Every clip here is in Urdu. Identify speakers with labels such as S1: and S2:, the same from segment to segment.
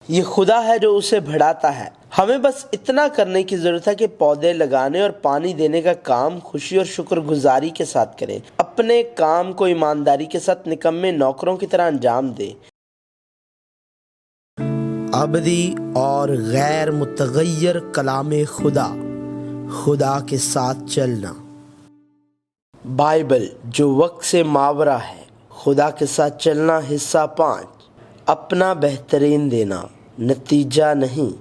S1: یہ خدا ہے جو اسے بڑھاتا ہے۔ ہمیں بس اتنا کرنے کی ضرورت ہے کہ پودے لگانے اور پانی دینے کا کام خوشی اور شکر گزاری کے ساتھ کریں، اپنے کام کو ایمانداری کے ساتھ نکمے نوکروں کی طرح انجام دیں۔ ابدی اور غیر متغیر کلام خدا، خدا کے ساتھ چلنا۔ بائبل جو وقت سے ماورا ہے، خدا کے ساتھ چلنا۔ حصہ 5، اپنا بہترین دینا، نتیجہ نہیں۔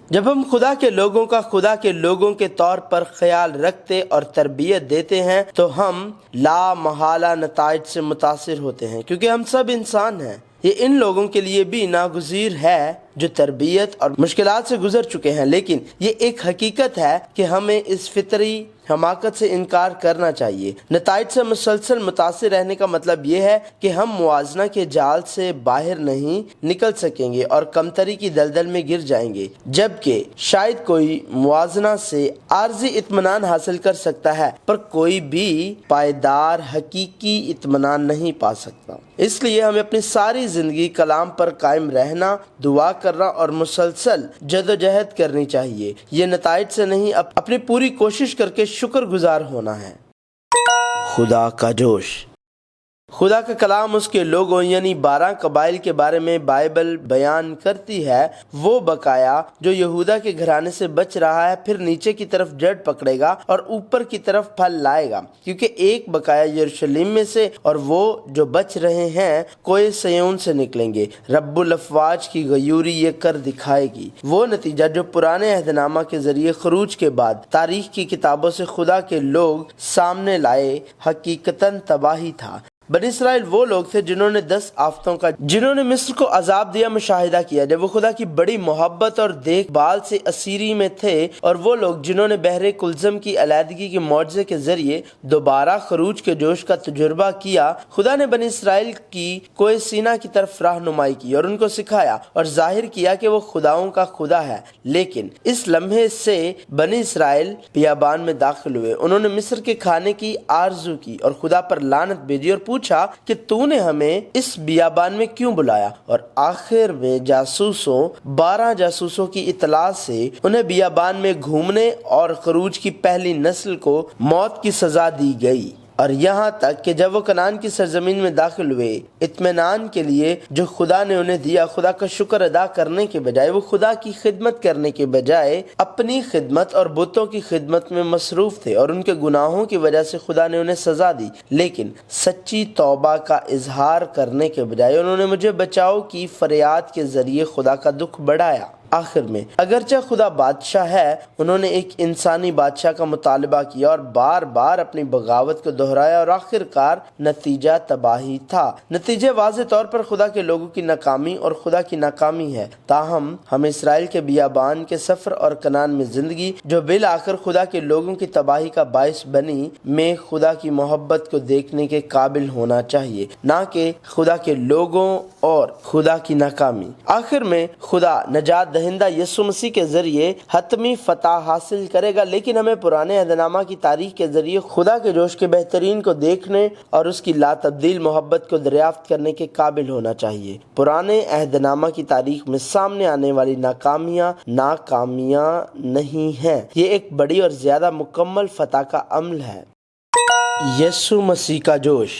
S1: جب ہم خدا کے لوگوں کا خدا کے لوگوں کے طور پر خیال رکھتے اور تربیت دیتے ہیں تو ہم لا محالہ نتائج سے متاثر ہوتے ہیں، کیونکہ ہم سب انسان ہیں۔ یہ ان لوگوں کے لیے بھی ناگزیر ہے جو تربیت اور مشکلات سے گزر چکے ہیں، لیکن یہ ایک حقیقت ہے کہ ہمیں اس فطری حماقت سے انکار کرنا چاہیے۔ نتائج سے مسلسل متاثر رہنے کا مطلب یہ ہے کہ ہم موازنہ کے جال سے باہر نہیں نکل سکیں گے اور کمتری کی دلدل میں گر جائیں گے، جبکہ شاید کوئی موازنہ سے عارضی اطمینان حاصل کر سکتا ہے پر کوئی بھی پائیدار حقیقی اطمینان نہیں پا سکتا۔ اس لیے ہمیں اپنی ساری زندگی کلام پر قائم رہنا، دعا کرنا اور مسلسل جدوجہد کرنی چاہیے۔ یہ نتائج سے نہیں، اپنی پوری کوشش کر کے شکر گزار ہونا ہے۔ خدا کا جوش۔ خدا کا کلام اس کے لوگوں یعنی 12 قبائل کے بارے میں بائبل بیان کرتی ہے۔ وہ بقایا جو یہودا کے گھرانے سے بچ رہا ہے پھر نیچے کی طرف جڑ پکڑے گا اور اوپر کی طرف پھل لائے گا، کیونکہ ایک بقایا یروشلم میں سے اور وہ جو بچ رہے ہیں کوئے صیون سے نکلیں گے۔ رب الافواج کی غیوری یہ کر دکھائے گی۔ وہ نتیجہ جو پرانے عہد نامہ کے ذریعے خروج کے بعد تاریخ کی کتابوں سے خدا کے لوگ سامنے لائے حقیقتاً تباہی تھا۔ بنی اسرائیل وہ لوگ تھے جنہوں نے 10 آفتوں کا جنہوں نے مصر کو عذاب دیا مشاہدہ کیا جب وہ خدا کی بڑی محبت اور دیکھ بھال سے اسیری میں تھے، اور وہ لوگ جنہوں نے بحر کلزم کی علیحدگی کے معجزے کے ذریعے دوبارہ خروج کے جوش کا تجربہ کیا۔ خدا نے بنی اسرائیل کی کوہ سینا کی طرف رہنمائی کی اور ان کو سکھایا اور ظاہر کیا کہ وہ خداؤں کا خدا ہے، لیکن اس لمحے سے بنی اسرائیل بیابان میں داخل ہوئے۔ انہوں نے مصر کے کھانے کی آرزو کی اور خدا پر لعنت بھیجی اور پوچھا کہ تو نے ہمیں اس بیابان میں کیوں بلایا، اور آخر میں 12 جاسوسوں کی اطلاع سے انہیں بیابان میں گھومنے اور خروج کی پہلی نسل کو موت کی سزا دی گئی، اور یہاں تک کہ جب وہ کنعان کی سرزمین میں داخل ہوئے، اطمینان کے لیے جو خدا نے انہیں دیا، خدا کا شکر ادا کرنے کے بجائے وہ خدا کی خدمت کرنے کے بجائے اپنی خدمت اور بتوں کی خدمت میں مصروف تھے، اور ان کے گناہوں کی وجہ سے خدا نے انہیں سزا دی۔ لیکن سچی توبہ کا اظہار کرنے کے بجائے انہوں نے مجھے بچاؤ کی فریاد کے ذریعے خدا کا دکھ بڑھایا۔ آخر میں اگرچہ خدا بادشاہ ہے، انہوں نے ایک انسانی بادشاہ کا مطالبہ کیا اور بار بار اپنی بغاوت کو دہرایا، اور آخر کار نتیجہ تباہی تھا۔ نتیجے واضح طور پر خدا کے لوگوں کی ناکامی اور خدا کی ناکامی ہے۔ تاہم ہم اسرائیل کے بیابان کے سفر اور کنعان میں زندگی جو بالآخر خدا کے لوگوں کی تباہی کا باعث بنی، میں خدا کی محبت کو دیکھنے کے قابل ہونا چاہیے، نہ کہ خدا کے لوگوں اور خدا کی ناکامی۔ آخر میں خدا نجات دہندہ یسوع مسیح کے ذریعے حتمی فتح حاصل کرے گا، لیکن ہمیں پرانے عہد نامہ کی تاریخ کے ذریعے خدا کے جوش کے بہترین کو دیکھنے اور اس کی لا تبدیل محبت کو دریافت کرنے کے قابل ہونا چاہیے۔ پرانے عہد نامہ کی تاریخ میں سامنے آنے والی ناکامیاں نہیں ہیں، یہ ایک بڑی اور زیادہ مکمل فتح کا عمل ہے۔ یسوع مسیح کا جوش۔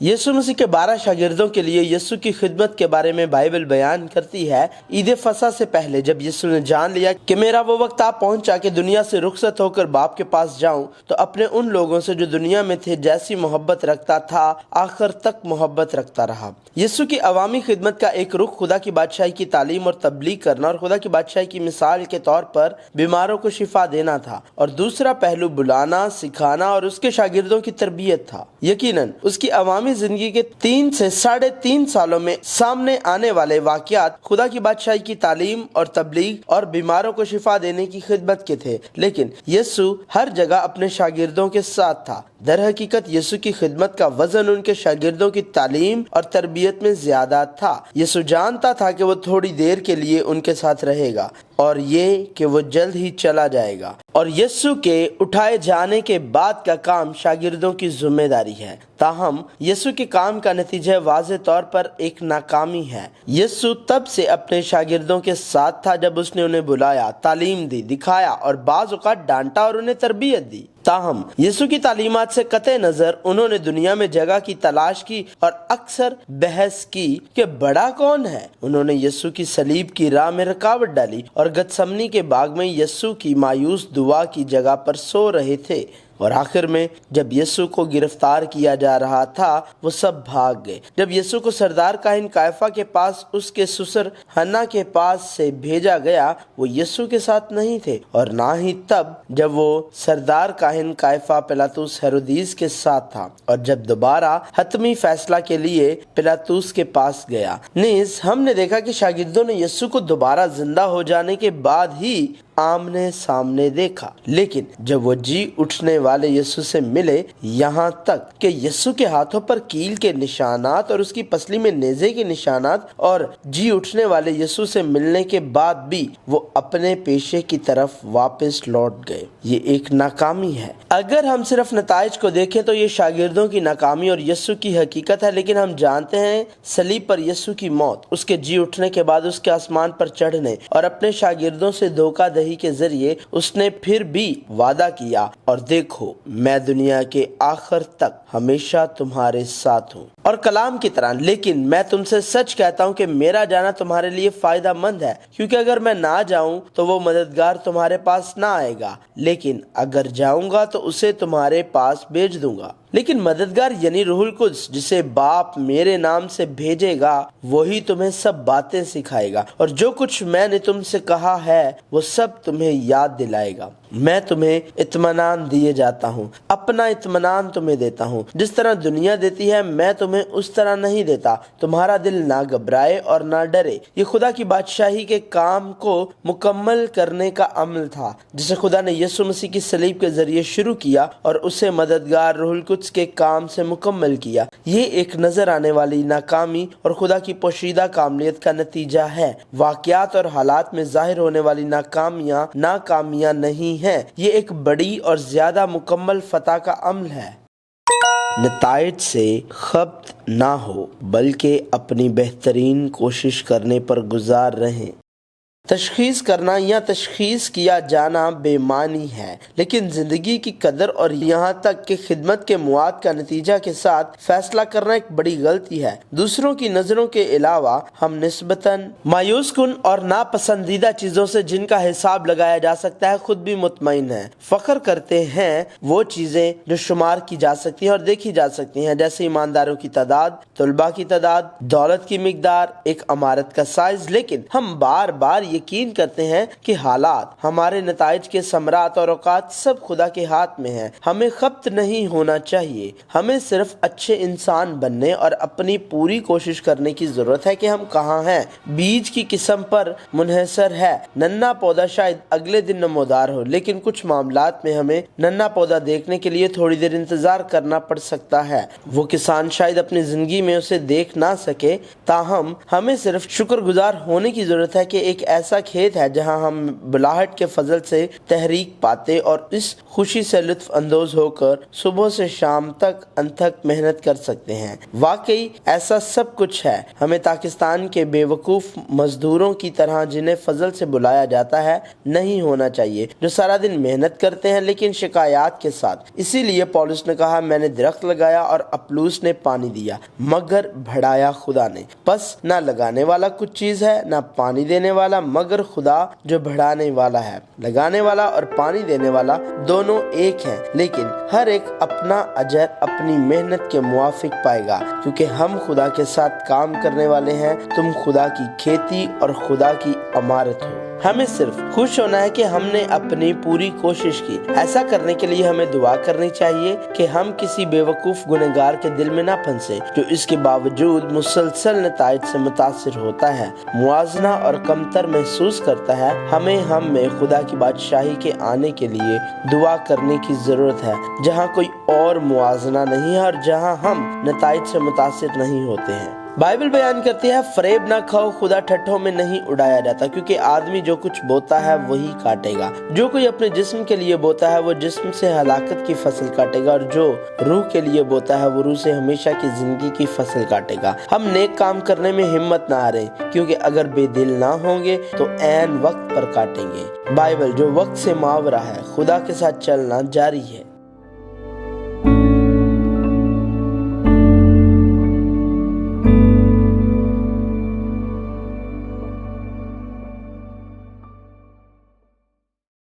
S1: یسوع مسیح کے 12 شاگردوں کے لیے یسوع کی خدمت کے بارے میں بائبل بیان کرتی ہے۔ عید فصح سے پہلے جب یسوع نے جان لیا کہ میرا وہ وقت آ پہنچا کہ دنیا سے رخصت ہو کر باپ کے پاس جاؤں، تو اپنے ان لوگوں سے جو دنیا میں تھے جیسی محبت رکھتا تھا آخر تک محبت رکھتا رہا۔ یسوع کی عوامی خدمت کا ایک رخ خدا کی بادشاہی کی تعلیم اور تبلیغ کرنا اور خدا کی بادشاہی کی مثال کے طور پر بیماروں کو شفا دینا تھا، اور دوسرا پہلو بلانا، سکھانا اور اس کے شاگردوں کی تربیت تھا۔ یقیناً اس کی عوامی زندگی کے 3 سے 3.5 سالوں میں سامنے آنے والے واقعات خدا کی بادشاہی کی تعلیم اور تبلیغ اور بیماروں کو شفا دینے کی خدمت کے تھے، لیکن یسوع ہر جگہ اپنے شاگردوں کے ساتھ تھا۔ در حقیقت یسوع کی خدمت کا وزن ان کے شاگردوں کی تعلیم اور تربیت میں زیادہ تھا۔ یسوع جانتا تھا کہ وہ تھوڑی دیر کے لیے ان کے ساتھ رہے گا اور یہ کہ وہ جلد ہی چلا جائے گا، اور یسوع کے اٹھائے جانے کے بعد کا کام شاگردوں کی ذمہ داری ہے۔ تاہم یسوع کے کام کا نتیجہ واضح طور پر ایک ناکامی ہے۔ یسوع تب سے اپنے شاگردوں کے ساتھ تھا جب اس نے انہیں بلایا، تعلیم دی، دکھایا اور بعض اوقات ڈانٹا اور انہیں تربیت دی۔ تاہم یسوع کی تعلیمات سے قطع نظر انہوں نے دنیا میں جگہ کی تلاش کی اور اکثر بحث کی کہ بڑا کون ہے۔ انہوں نے یسوع کی صلیب کی راہ میں رکاوٹ ڈالی اور گتسمنی کے باغ میں یسوع کی مایوس دعا کی جگہ پر سو رہے تھے، اور آخر میں جب یسوع کو گرفتار کیا جا رہا تھا وہ سب بھاگ گئے۔ جب یسوع کو سردار کاہن قیافہ کے پاس اس کے سسر حنا کے پاس سے بھیجا گیا، وہ یسوع کے ساتھ نہیں تھے، اور نہ ہی تب جب وہ سردار کاہن قیافہ پلاطس ہیرودیس کے ساتھ تھا، اور جب دوبارہ حتمی فیصلہ کے لیے پلاطس کے پاس گیا۔ نیز ہم نے دیکھا کہ شاگردوں نے یسوع کو دوبارہ زندہ ہو جانے کے بعد ہی آمنے سامنے دیکھا، لیکن جب وہ جی اٹھنے والے یسوع سے ملے، یہاں تک کہ یسوع کے ہاتھوں پر کیل کے نشانات اور اس کی پسلی میں نیزے کے نشانات، اور جی اٹھنے والے یسوع سے ملنے کے بعد بھی وہ اپنے پیشے کی طرف واپس لوٹ گئے۔ یہ ایک ناکامی ہے۔ اگر ہم صرف نتائج کو دیکھیں تو یہ شاگردوں کی ناکامی اور یسوع کی حقیقت ہے، لیکن ہم جانتے ہیں صلیب پر یسوع کی موت، اس کے جی اٹھنے کے بعد اس کے آسمان پر چڑھنے اور اپنے شاگردوں سے دھوکہ دہی کے ذریعے اس نے پھر بھی وعدہ کیا، اور دیکھو میں دنیا کے آخر تک ہمیشہ تمہارے ساتھ ہوں، اور کلام کی طرح، لیکن میں تم سے سچ کہتا ہوں کہ میرا جانا تمہارے لیے فائدہ مند ہے، کیونکہ اگر میں نہ جاؤں تو وہ مددگار تمہارے پاس نہ آئے گا، لیکن اگر جاؤں گا تو اسے تمہارے پاس بھیج دوں گا۔ لیکن مددگار یعنی روح القدس جسے باپ میرے نام سے بھیجے گا، وہی تمہیں سب باتیں سکھائے گا، اور جو کچھ میں نے تم سے کہا ہے وہ سب تمہیں یاد دلائے گا۔ میں تمہیں اطمینان دیے جاتا ہوں، اپنا اطمینان تمہیں دیتا ہوں، جس طرح دنیا دیتی ہے میں تمہیں اس طرح نہیں دیتا۔ تمہارا دل نہ گھبرائے اور نہ ڈرے۔ یہ خدا کی بادشاہی کے کام کو مکمل کرنے کا عمل تھا جسے خدا نے یسوع مسیح کی صلیب کے ذریعے شروع کیا اور اسے مددگار روح القدس کے کام سے مکمل کیا۔ یہ ایک نظر آنے والی ناکامی اور خدا کی پوشیدہ کاملیت کا نتیجہ ہے۔ واقعات اور حالات میں ظاہر ہونے والی ناکامیاں نہیں ہیں، یہ ایک بڑی اور زیادہ مکمل فتح کا عمل ہے۔ نتائج سے خبت نہ ہو بلکہ اپنی بہترین کوشش کرنے پر گزار رہیں۔ تشخیص کرنا یا تشخیص کیا جانا بے معنی ہے، لیکن زندگی کی قدر اور یہاں تک کہ خدمت کے مواد کا نتیجہ کے ساتھ فیصلہ کرنا ایک بڑی غلطی ہے۔ دوسروں کی نظروں کے علاوہ ہم نسبتاً مایوس کن اور ناپسندیدہ چیزوں سے جن کا حساب لگایا جا سکتا ہے خود بھی مطمئن ہیں۔ فخر کرتے ہیں وہ چیزیں جو شمار کی جا سکتی ہیں اور دیکھی جا سکتی ہیں، جیسے ایمانداروں کی تعداد، طلباء کی تعداد، دولت کی مقدار، ایک عمارت کا سائز، لیکن ہم بار بار یقین کرتے ہیں کہ حالات، ہمارے نتائج کے ثمرات اور اوقات سب خدا کے ہاتھ میں ہیں۔ ہمیں خبت نہیں ہونا چاہیے، ہمیں صرف اچھے انسان بننے اور اپنی پوری کوشش کرنے کی ضرورت ہے کہ ہم کہاں ہیں۔ بیج کی قسم پر منحصر ہے۔ ننھا پودا شاید اگلے دن نمودار ہو، لیکن کچھ معاملات میں ہمیں ننھا پودا دیکھنے کے لیے تھوڑی دیر انتظار کرنا پڑ سکتا ہے۔ وہ کسان شاید اپنی زندگی میں اسے دیکھ نہ سکے، تاہم ہمیں صرف شکر گزار ہونے کی ضرورت ہے کہ ایک ایسا کھیت ہے جہاں ہم بلاہٹ کے فضل سے تحریک پاتے اور اس خوشی سے لطف اندوز ہو کر صبح سے شام تک انتھک محنت کر سکتے ہیں۔ واقعی ایسا سب کچھ ہے۔ ہمیں پاکستان کے بے وقوف مزدوروں کی طرح جنہیں فضل سے بلایا جاتا ہے نہیں ہونا چاہیے، جو سارا دن محنت کرتے ہیں لیکن شکایات کے ساتھ۔ اسی لیے پولس نے کہا، میں نے درخت لگایا اور اپلوس نے پانی دیا، مگر بڑھایا خدا نے۔ پس نہ لگانے والا کچھ چیز ہے، نہ پانی دینے والا، مگر خدا جو بڑھانے والا ہے۔ لگانے والا اور پانی دینے والا دونوں ایک ہیں، لیکن ہر ایک اپنا اجر اپنی محنت کے موافق پائے گا، کیونکہ ہم خدا کے ساتھ کام کرنے والے ہیں۔ تم خدا کی کھیتی اور خدا کی عمارت ہو۔ ہمیں صرف خوش ہونا ہے کہ ہم نے اپنی پوری کوشش کی۔ ایسا کرنے کے لیے ہمیں دعا کرنی چاہیے کہ ہم کسی بے وقوف گنہگار کے دل میں نہ پھنسے جو اس کے باوجود مسلسل نتائج سے متاثر ہوتا ہے، موازنہ اور کمتر محسوس کرتا ہے۔ ہمیں ہم میں خدا کی بادشاہی کے آنے کے لیے دعا کرنے کی ضرورت ہے، جہاں کوئی اور موازنہ نہیں ہے اور جہاں ہم نتائج سے متاثر نہیں ہوتے ہیں۔ بائبل بیان کرتی ہے، فریب نہ کھاؤ، خدا ٹھٹھوں میں نہیں اڑایا جاتا، کیونکہ آدمی جو کچھ بوتا ہے وہی کاٹے گا۔ جو کوئی اپنے جسم کے لیے بوتا ہے وہ جسم سے ہلاکت کی فصل کاٹے گا، اور جو روح کے لیے بوتا ہے وہ روح سے ہمیشہ کی زندگی کی فصل کاٹے گا۔ ہم نیک کام کرنے میں ہمت نہ ہاریں، کیونکہ اگر بے دل نہ ہوں گے تو عین وقت پر کاٹیں گے۔ بائبل جو وقت سے ماورا ہے، خدا کے ساتھ چلنا جاری ہے۔